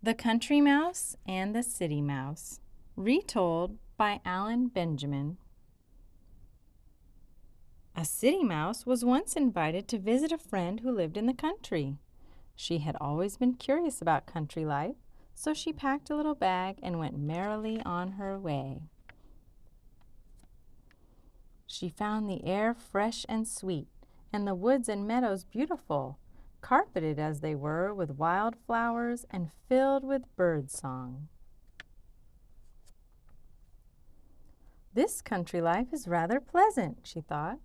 The Country Mouse and the City Mouse, retold by Alan Benjamin. A city mouse was once invited to visit a friend who lived in the country. She had always been curious about country life, so she packed a little bag and went merrily on her way. She found the air fresh and sweet, and the woods and meadows beautiful, carpeted as they were with wild flowers and filled with bird song. This country life is rather pleasant, she thought.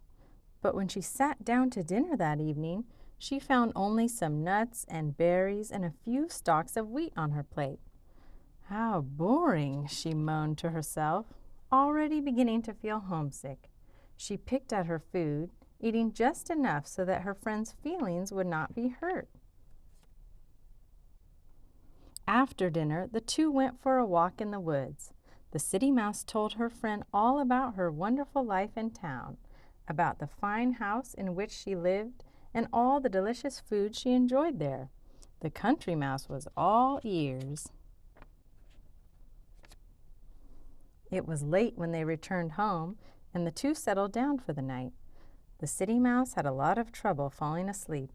But when she sat down to dinner that evening, she found only some nuts and berries and a few stalks of wheat on her plate. How boring, she moaned to herself, already beginning to feel homesick. She picked at her food, eating just enough so that her friend's feelings would not be hurt. After dinner, the two went for a walk in the woods. The city mouse told her friend all about her wonderful life in town, about the fine house in which she lived, and all the delicious food she enjoyed there. The country mouse was all ears. It was late when they returned home, and the two settled down for the night. The city mouse had a lot of trouble falling asleep.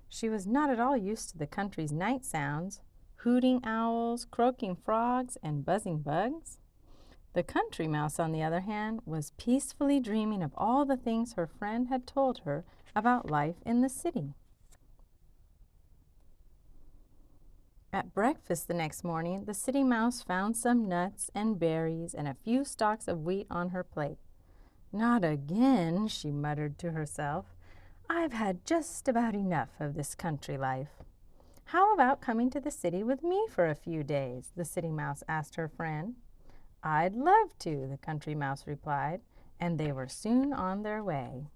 She was not at all used to the country's night sounds, hooting owls, croaking frogs, and buzzing bugs. The country mouse, on the other hand, was peacefully dreaming of all the things her friend had told her about life in the city. At breakfast the next morning, the city mouse found some nuts and berries and a few stalks of wheat on her plate. "Not again," she muttered to herself. "I've had just about enough of this country life." "How about coming to the city with me for a few days?" the city mouse asked her friend. "I'd love to," the country mouse replied, and they were soon on their way.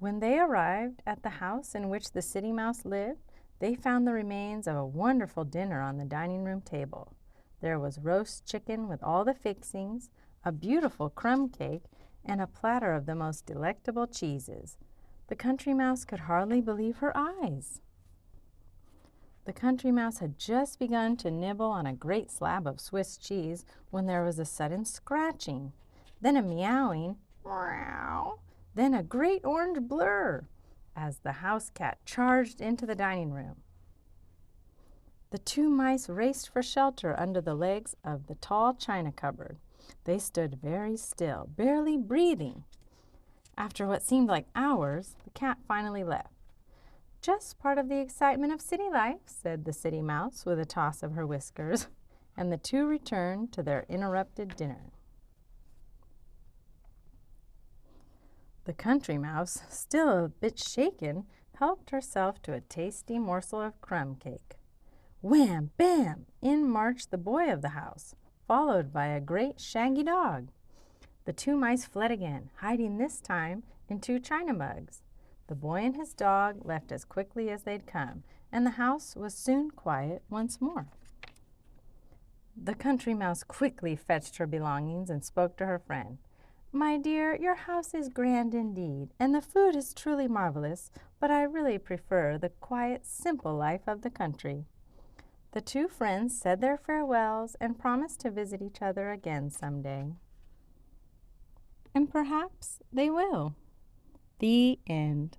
When they arrived at the house in which the city mouse lived, they found the remains of a wonderful dinner on the dining room table. There was roast chicken with all the fixings, a beautiful crumb cake, and a platter of the most delectable cheeses. The country mouse could hardly believe her eyes. The country mouse had just begun to nibble on a great slab of Swiss cheese when there was a sudden scratching, then a meowing, meow, then a great orange blur, as the house cat charged into the dining room. The two mice raced for shelter under the legs of the tall china cupboard. They stood very still, barely breathing. After what seemed like hours, the cat finally left. "Just part of the excitement of city life," said the city mouse with a toss of her whiskers, and the two returned to their interrupted dinner. The country mouse, still a bit shaken, helped herself to a tasty morsel of crumb cake. Wham! Bam! In marched the boy of the house, followed by a great shaggy dog. The two mice fled again, hiding this time in two china mugs. The boy and his dog left as quickly as they'd come, and the house was soon quiet once more. The country mouse quickly fetched her belongings and spoke to her friend. "My dear, your house is grand indeed, and the food is truly marvelous, but I really prefer the quiet, simple life of the country." The two friends said their farewells and promised to visit each other again someday. And perhaps they will. The end.